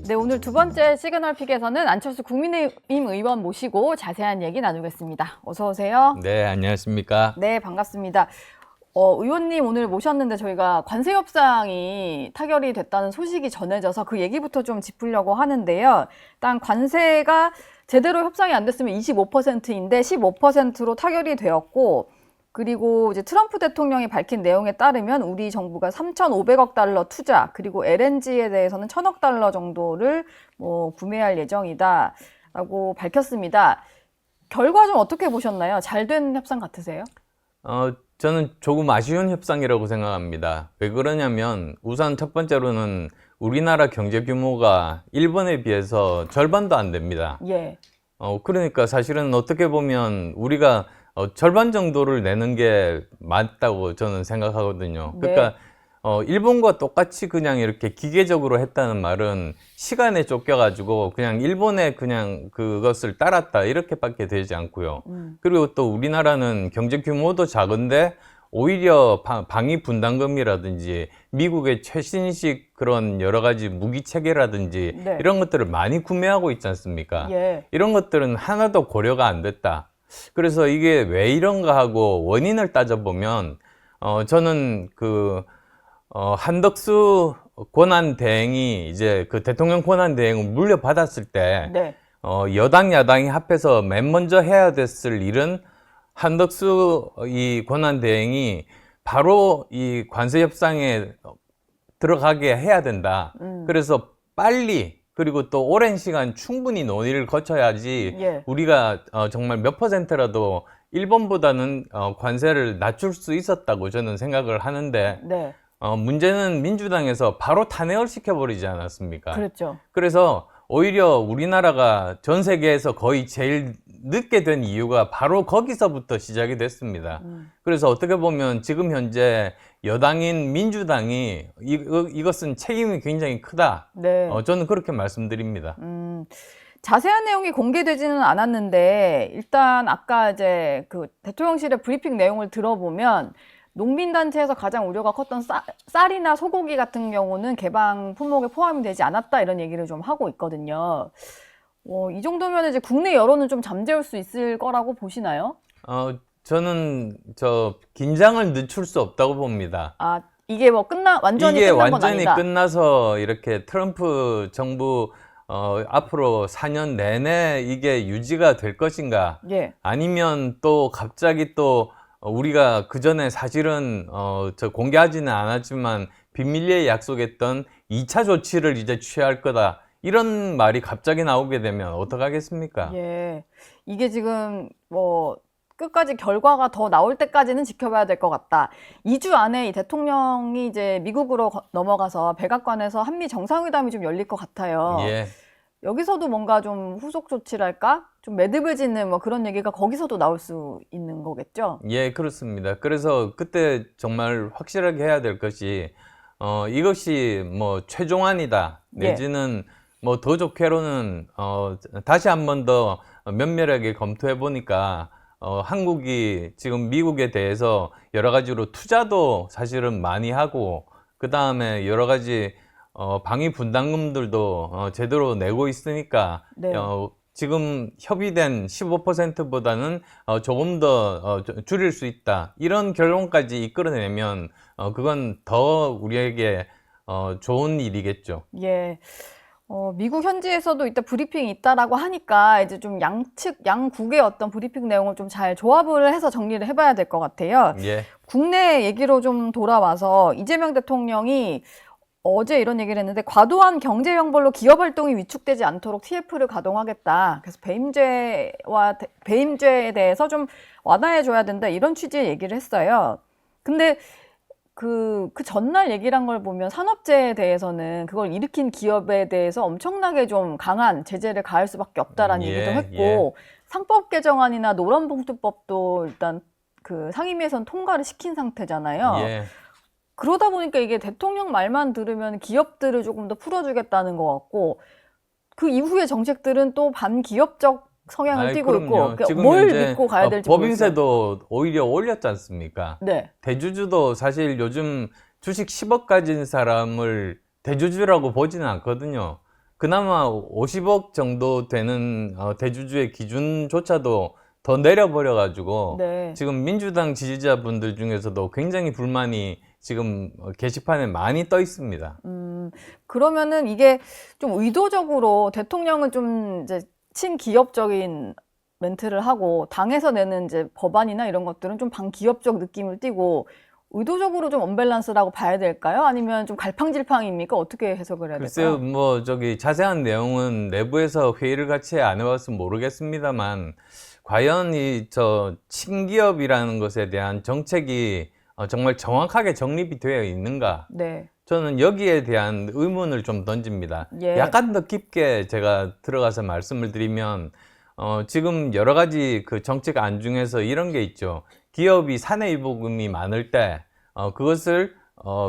네, 오늘 두 번째 시그널픽에서는 안철수 국민의힘 의원 모시고 자세한 얘기 나누겠습니다. 어서 오세요. 네, 안녕하십니까. 네, 반갑습니다. 의원님 오늘 모셨는데 저희가 관세 협상이 타결이 됐다는 소식이 전해져서 그 얘기부터 좀 짚으려고 하는데요. 일단 관세가 제대로 협상이 안 됐으면 25%인데 15%로 타결이 되었고, 그리고 이제 트럼프 대통령이 밝힌 내용에 따르면 우리 정부가 3,500억 달러 투자, 그리고 LNG에 대해서는 1,000억 달러 정도를 구매할 예정이다라고 밝혔습니다. 결과 좀 어떻게 보셨나요? 잘 된 협상 같으세요? 저는 조금 아쉬운 협상이라고 생각합니다. 왜 그러냐면 우선 첫 번째로는 우리나라 경제 규모가 일본에 비해서 절반도 안 됩니다. 예. 그러니까 사실은 어떻게 보면 우리가 절반 정도를 내는 게 맞다고 저는 생각하거든요. 네. 그러니까 일본과 똑같이 그냥 이렇게 기계적으로 했다는 말은 시간에 쫓겨가지고 그냥 일본에 그냥 그것을 따랐다 이렇게밖에 되지 않고요. 그리고 또 우리나라는 경제 규모도 작은데 오히려 방위 분담금이라든지 미국의 최신식 그런 여러 가지 무기 체계라든지 네. 이런 것들을 많이 구매하고 있지 않습니까? 예. 이런 것들은 하나도 고려가 안 됐다. 그래서 이게 왜 이런가 하고 원인을 따져보면 저는 한덕수 권한대행이 이제 그 대통령 권한대행을 물려받았을 때 네. 여당 야당이 합해서 맨 먼저 해야 됐을 일은 한덕수 이 권한대행이 바로 이 관세 협상에 들어가게 해야 된다. 그래서 빨리 그리고 또 오랜 시간 충분히 논의를 거쳐야지 예. 우리가 정말 몇 퍼센트라도 일본보다는 관세를 낮출 수 있었다고 저는 생각을 하는데 네. 문제는 민주당에서 바로 탄핵을 시켜버리지 않았습니까? 그랬죠. 그래서 오히려 우리나라가 전 세계에서 거의 제일 늦게 된 이유가 바로 거기서부터 시작이 됐습니다. 그래서 어떻게 보면 지금 현재 여당인 민주당이 이것은 책임이 굉장히 크다. 네. 저는 그렇게 말씀드립니다. 자세한 내용이 공개되지는 않았는데 일단 아까 이제 그 대통령실의 브리핑 내용을 들어보면 농민단체에서 가장 우려가 컸던 쌀이나 소고기 같은 경우는 개방 품목에 포함이 되지 않았다 이런 얘기를 좀 하고 있거든요. 이 정도면 이제 국내 여론은 좀 잠재울 수 있을 거라고 보시나요? 저는 긴장을 늦출 수 없다고 봅니다. 아, 이게 완전히 이게 끝난 건 완전히 아니다. 끝나서 이렇게 트럼프 정부 앞으로 4년 내내 이게 유지가 될 것인가? 예. 아니면 또 갑자기 또 우리가 그 전에 사실은 공개하지는 않았지만 비밀리에 약속했던 2차 조치를 이제 취할 거다. 이런 말이 갑자기 나오게 되면 어떡하겠습니까? 예. 이게 지금 끝까지 결과가 더 나올 때까지는 지켜봐야 될 것 같다. 2주 안에 이 대통령이 이제 미국으로 넘어가서 백악관에서 한미 정상회담이 좀 열릴 것 같아요. 예. 여기서도 뭔가 좀 후속 조치랄까? 좀 매듭을 짓는 그런 얘기가 거기서도 나올 수 있는 거겠죠? 예, 그렇습니다. 그래서 그때 정말 확실하게 해야 될 것이 이것이 최종안이다. 예. 내지는 더 좋게로는 다시 한 번 더 면밀하게 검토해 보니까 한국이 지금 미국에 대해서 여러 가지로 투자도 사실은 많이 하고 그 다음에 여러 가지 방위 분담금들도 제대로 내고 있으니까 네. 지금 협의된 15%보다는 조금 더 줄일 수 있다. 이런 결론까지 이끌어내면 그건 더 우리에게 좋은 일이겠죠. 예. 미국 현지에서도 이따 브리핑이 있다라고 하니까 이제 좀 양국의 어떤 브리핑 내용을 좀 잘 조합을 해서 정리를 해봐야 될 것 같아요. 예. 국내 얘기로 좀 돌아와서 이재명 대통령이 어제 이런 얘기를 했는데 과도한 경제 형벌로 기업 활동이 위축되지 않도록 TF를 가동하겠다. 그래서 배임죄에 대해서 좀 완화해줘야 된다. 이런 취지의 얘기를 했어요. 근데 그 전날 얘기란 걸 보면 산업재해에 대해서는 그걸 일으킨 기업에 대해서 엄청나게 좀 강한 제재를 가할 수밖에 없다라는 얘기도 했고 상법 개정안이나 노란봉투법도 일단 그 상임위에서는 통과를 시킨 상태잖아요. 예. 그러다 보니까 이게 대통령 말만 들으면 기업들을 조금 더 풀어주겠다는 것 같고 그 이후의 정책들은 또 반기업적 성향을 띠고 그럼요. 있고 그러니까 지금 뭘 현재 믿고 가야 될지 모르겠어요. 법인세도 오히려 올렸지 않습니까? 네. 대주주도 사실 요즘 주식 10억 가진 사람을 대주주라고 보지는 않거든요. 그나마 50억 정도 되는 대주주의 기준조차도 더 내려버려가지고 네. 지금 민주당 지지자분들 중에서도 굉장히 불만이 지금 게시판에 많이 떠 있습니다. 그러면은 이게 좀 의도적으로 대통령은 좀 이제 친기업적인 멘트를 하고 당에서 내는 이제 법안이나 이런 것들은 좀 반기업적 느낌을 띠고 의도적으로 좀 언밸런스라고 봐야 될까요? 아니면 좀 갈팡질팡입니까? 어떻게 해석을 해야 글쎄요, 될까요? 뭐 자세한 내용은 내부에서 회의를 같이 안 해봐서 모르겠습니다만 과연 친기업이라는 것에 대한 정책이 정말 정확하게 정립이 되어 있는가? 네. 저는 여기에 대한 의문을 좀 던집니다. 예. 약간 더 깊게 제가 들어가서 말씀을 드리면 지금 여러 가지 그 정책 안 중에서 이런 게 있죠. 기업이 사내유보금이 많을 때 그것을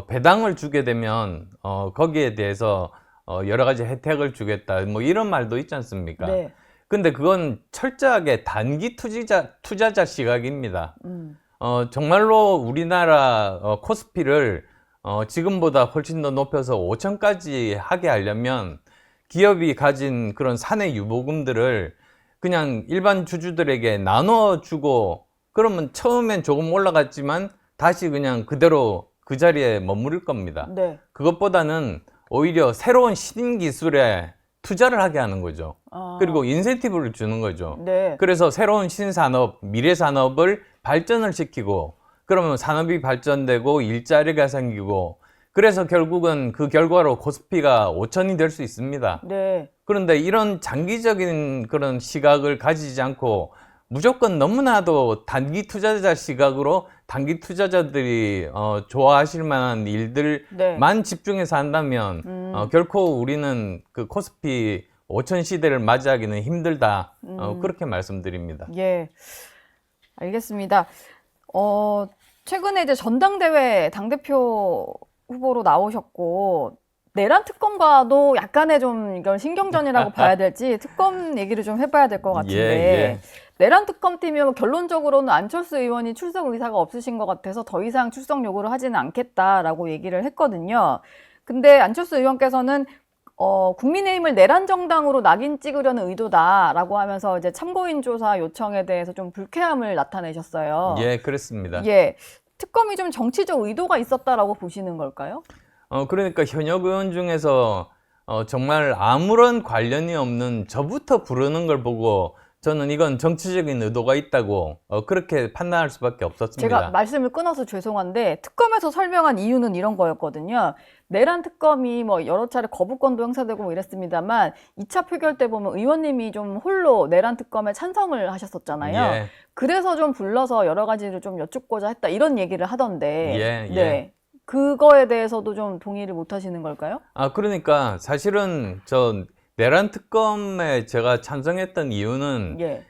배당을 주게 되면 거기에 대해서 여러 가지 혜택을 주겠다. 뭐 이런 말도 있지 않습니까? 네. 근데 그건 철저하게 단기 투자자 시각입니다. 정말로 우리나라 코스피를 지금보다 훨씬 더 높여서 5천까지 하게 하려면 기업이 가진 그런 사내 유보금들을 그냥 일반 주주들에게 나눠주고 그러면 처음엔 조금 올라갔지만 다시 그냥 그대로 그 자리에 머무를 겁니다. 네. 그것보다는 오히려 새로운 신기술에 투자를 하게 하는 거죠. 그리고 인센티브를 주는 거죠. 네. 그래서 새로운 신산업, 미래산업을 발전을 시키고 그러면 산업이 발전되고 일자리가 생기고 그래서 결국은 그 결과로 코스피가 5천이 될 수 있습니다. 네. 그런데 이런 장기적인 그런 시각을 가지지 않고 무조건 너무나도 단기 투자자 시각으로 단기 투자자들이 좋아하실 만한 일들만 네. 집중해서 한다면 결코 우리는 그 코스피 5천 시대를 맞이하기는 힘들다. 그렇게 말씀드립니다. 예. 알겠습니다. 최근에 이제 전당대회 당대표 후보로 나오셨고, 내란 특검과도 약간의 좀 이걸 신경전이라고 봐야 될지 특검 얘기를 좀 해봐야 될 것 같은데, 예. 내란 특검팀이면 결론적으로는 안철수 의원이 출석 의사가 없으신 것 같아서 더 이상 출석 요구를 하지는 않겠다라고 얘기를 했거든요. 근데 안철수 의원께서는 국민의힘을 내란 정당으로 낙인 찍으려는 의도다라고 하면서 이제 참고인 조사 요청에 대해서 좀 불쾌함을 나타내셨어요. 예, 그렇습니다. 예. 특검이 좀 정치적 의도가 있었다라고 보시는 걸까요? 그러니까 현역 의원 중에서 정말 아무런 관련이 없는 저부터 부르는 걸 보고 저는 이건 정치적인 의도가 있다고 그렇게 판단할 수밖에 없었습니다. 제가 말씀을 끊어서 죄송한데 특검에서 설명한 이유는 이런 거였거든요. 내란 특검이 뭐 여러 차례 거부권도 행사되고 뭐 이랬습니다만 2차 표결 때 보면 의원님이 좀 홀로 내란 특검에 찬성을 하셨었잖아요. 예. 그래서 좀 불러서 여러 가지를 좀 여쭙고자 했다 이런 얘기를 하던데 예. 네. 그거에 대해서도 좀 동의를 못 하시는 걸까요? 그러니까 사실은 내란 특검에 제가 찬성했던 이유는 예.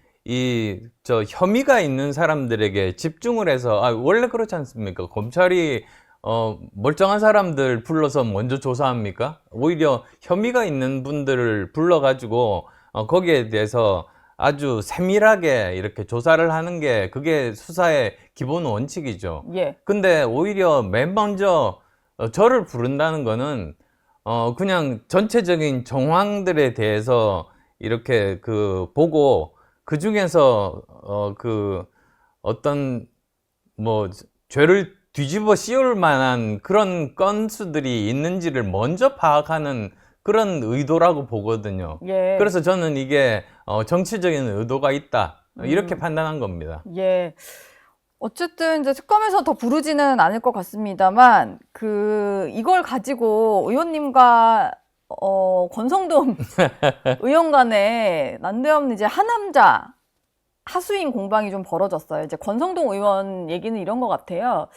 혐의가 있는 사람들에게 집중을 해서 원래 그렇지 않습니까? 검찰이 멀쩡한 사람들 불러서 먼저 조사합니까? 오히려 혐의가 있는 분들을 불러가지고 거기에 대해서 아주 세밀하게 이렇게 조사를 하는 게 그게 수사의 기본 원칙이죠. 예. 근데 오히려 맨 먼저 저를 부른다는 거는 그냥 전체적인 정황들에 대해서 이렇게 보고 그 중에서 어떤 뭐 죄를 뒤집어 씌울 만한 그런 건수들이 있는지를 먼저 파악하는 그런 의도라고 보거든요. 예. 그래서 저는 이게 정치적인 의도가 있다 이렇게 판단한 겁니다. 예. 어쨌든 이제 특검에서 더 부르지는 않을 것 같습니다만 이걸 가지고 의원님과 권성동 의원 간에 난데없는 이제 하남자 하수인 공방이 좀 벌어졌어요. 이제 권성동 의원 얘기는 이런 것 같아요.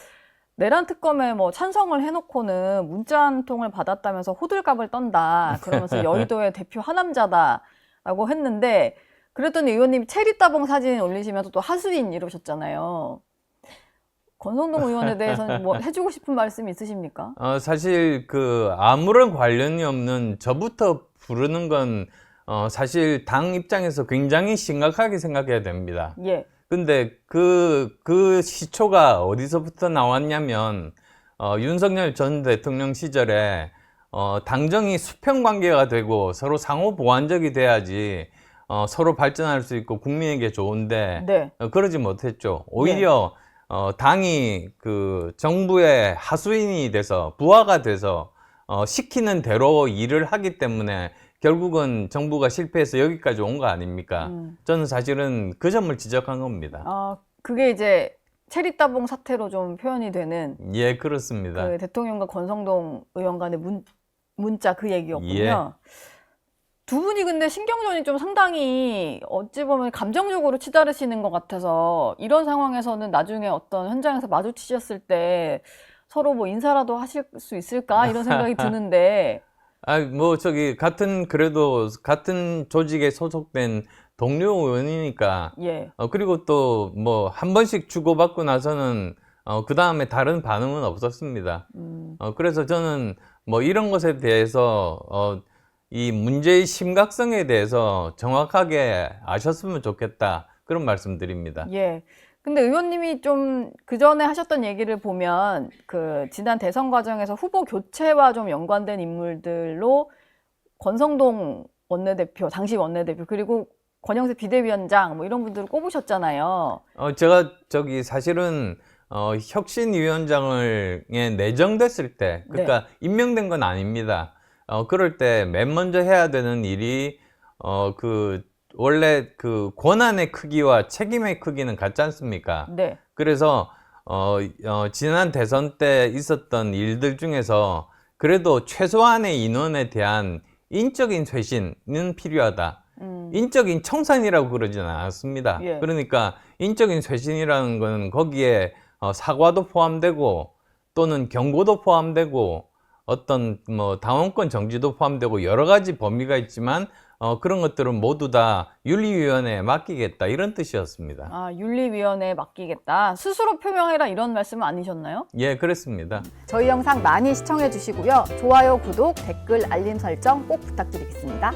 내란 특검에 뭐 찬성을 해놓고는 문자 한 통을 받았다면서 호들갑을 떤다. 그러면서 여의도의 대표 하남자다라고 했는데 그랬더니 의원님이 체리 따봉 사진 올리시면서 또 하수인 이러셨잖아요. 권성동 의원에 대해서는 뭐 해주고 싶은 말씀 있으십니까? 사실 아무런 관련이 없는 저부터 부르는 건 사실 당 입장에서 굉장히 심각하게 생각해야 됩니다. 예. 근데 그 시초가 어디서부터 나왔냐면 윤석열 전 대통령 시절에 당정이 수평 관계가 되고 서로 상호 보완적이 돼야지 서로 발전할 수 있고 국민에게 좋은데 네. 그러지 못했죠. 오히려 당이 그 정부의 하수인이 돼서 부하가 돼서 시키는 대로 일을 하기 때문에 결국은 정부가 실패해서 여기까지 온 거 아닙니까? 저는 사실은 그 점을 지적한 겁니다. 그게 이제 체리따봉 사태로 좀 표현이 되는 예, 그렇습니다. 그 대통령과 권성동 의원 간의 문자 그 얘기였군요. 예. 두 분이 근데 신경전이 좀 상당히 어찌 보면 감정적으로 치달으시는 것 같아서 이런 상황에서는 나중에 어떤 현장에서 마주치셨을 때 서로 뭐 인사라도 하실 수 있을까 이런 생각이 드는데 그래도 같은 조직에 소속된 동료 의원이니까 예. 그리고 또 뭐 한 번씩 주고받고 나서는 그 다음에 다른 반응은 없었습니다. 그래서 저는 뭐 이런 것에 대해서 이 문제의 심각성에 대해서 정확하게 아셨으면 좋겠다 그런 말씀드립니다. 예. 근데 의원님이 좀 그 전에 하셨던 얘기를 보면 그 지난 대선 과정에서 후보 교체와 좀 연관된 인물들로 권성동 원내대표, 당시 원내대표 그리고 권영세 비대위원장 뭐 이런 분들을 꼽으셨잖아요. 제가 사실은 혁신위원장을 내정됐을 때, 그러니까 임명된 건 아닙니다. 그럴 때 맨 먼저 해야 되는 일이 원래 그 권한의 크기와 책임의 크기는 같지 않습니까? 네. 그래서 지난 대선 때 있었던 일들 중에서 그래도 최소한의 인원에 대한 인적인 쇄신은 필요하다. 인적인 청산이라고 그러지는 않았습니다. 예. 그러니까 인적인 쇄신이라는 거는 거기에 사과도 포함되고 또는 경고도 포함되고 어떤 뭐 당원권 정지도 포함되고 여러 가지 범위가 있지만 그런 것들은 모두 다 윤리위원회에 맡기겠다 이런 뜻이었습니다. 윤리위원회에 맡기겠다. 스스로 표명해라 이런 말씀은 아니셨나요? 예, 그렇습니다. 저희 영상 많이 시청해 주시고요. 좋아요, 구독, 댓글, 알림 설정 꼭 부탁드리겠습니다.